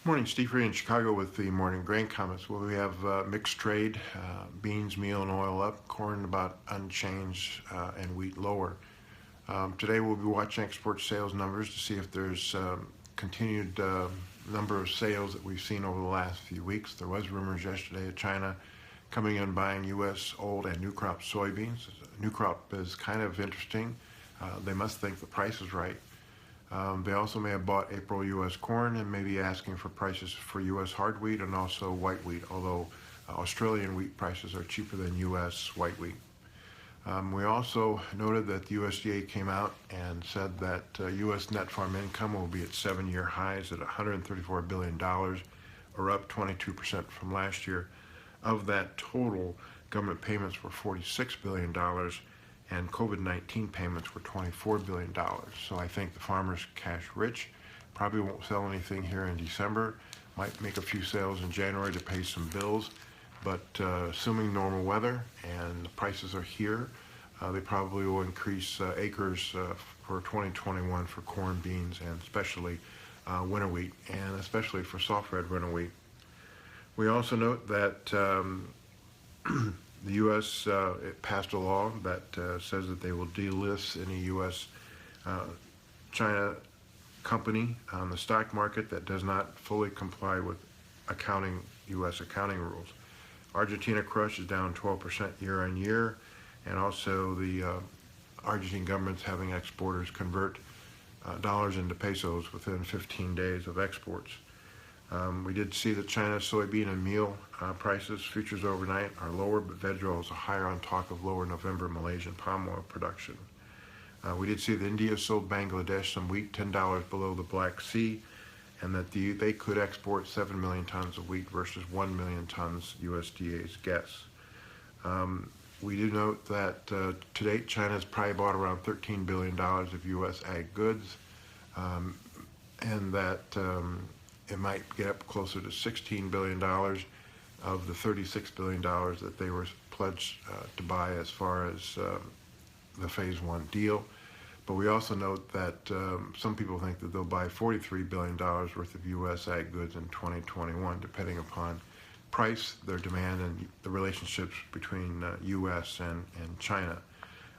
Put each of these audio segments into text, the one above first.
Morning, Steve here in Chicago with the morning grain comments. Well, we have mixed trade, beans, meal, and oil up, corn about unchanged, and wheat lower. Today we'll be watching export sales numbers to see if there's continued number of sales that we've seen over the last few weeks. There was rumors yesterday of China coming in buying U.S. old and new crop soybeans. New crop is kind of interesting. They must think the price is right. They also may have bought April U.S. corn and may be asking for prices for U.S. hard wheat and also white wheat, although Australian wheat prices are cheaper than U.S. white wheat. We also noted that the USDA came out and said that U.S. net farm income will be at 7-year highs at $134 billion, or up 22% from last year. Of that total, government payments were $46 billion, and COVID-19 payments were $24 billion. So I think the farmers cash rich, probably won't sell anything here in December, might make a few sales in January to pay some bills, but assuming normal weather and the prices are here, they probably will increase acres for 2021 for corn, beans, and especially winter wheat, and especially for soft red winter wheat. We also note that the U.S. Passed a law that says that they will delist any U.S. China company on the stock market that does not fully comply with U.S. accounting rules. Argentina crush is down 12% year on year, and also the Argentine government's having exporters convert dollars into pesos within 15 days of exports. We did see that China's soybean and meal prices, futures overnight, are lower, but veg oils are higher on talk of lower November Malaysian palm oil production. We did see that India sold Bangladesh some wheat $10 below the Black Sea, and that they could export 7 million tons of wheat versus 1 million tons, USDA's guess. We do note that to date, China's probably bought around $13 billion of U.S. ag goods, and that it might get up closer to $16 billion of the $36 billion that they were pledged to buy as far as the Phase 1 deal. But we also note that some people think that they'll buy $43 billion worth of U.S. ag goods in 2021, depending upon price, their demand, and the relationships between U.S. and China.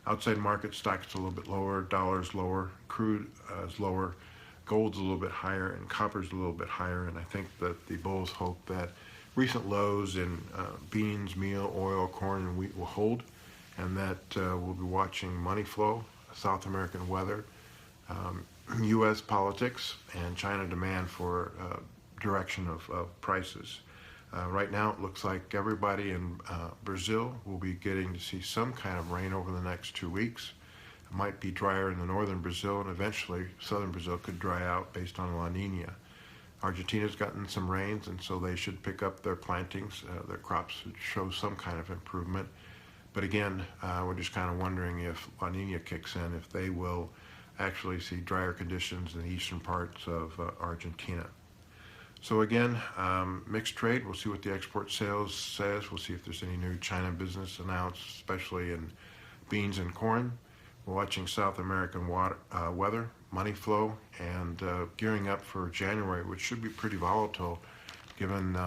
Outside market stocks a little bit lower, dollar's lower, crude is lower, gold's a little bit higher, and copper's a little bit higher, and I think that the bulls hope that recent lows in beans, meal, oil, corn, and wheat will hold, and that we'll be watching money flow, South American weather, U.S. politics, and China demand for direction of prices. Right now it looks like everybody in Brazil will be getting to see some kind of rain over the next 2 weeks. It might be drier in the northern Brazil, and eventually southern Brazil could dry out based on La Nina. Argentina's gotten some rains, and so they should pick up their plantings. Their crops should show some kind of improvement. But again, we're just kind of wondering if La Nina kicks in, if they will actually see drier conditions in the eastern parts of Argentina. So again, mixed trade. We'll see what the export sales says. We'll see if there's any new China business announced, especially in beans and corn. We're watching South American weather, money flow, and gearing up for January, which should be pretty volatile, given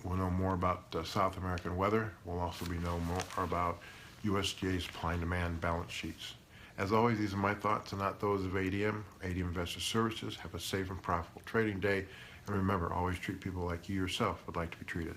we'll know more about South American weather. We'll also know more about USDA's supply and demand balance sheets. As always, these are my thoughts and not those of ADM Investor Services. Have a safe and profitable trading day. And remember, always treat people like you yourself would like to be treated.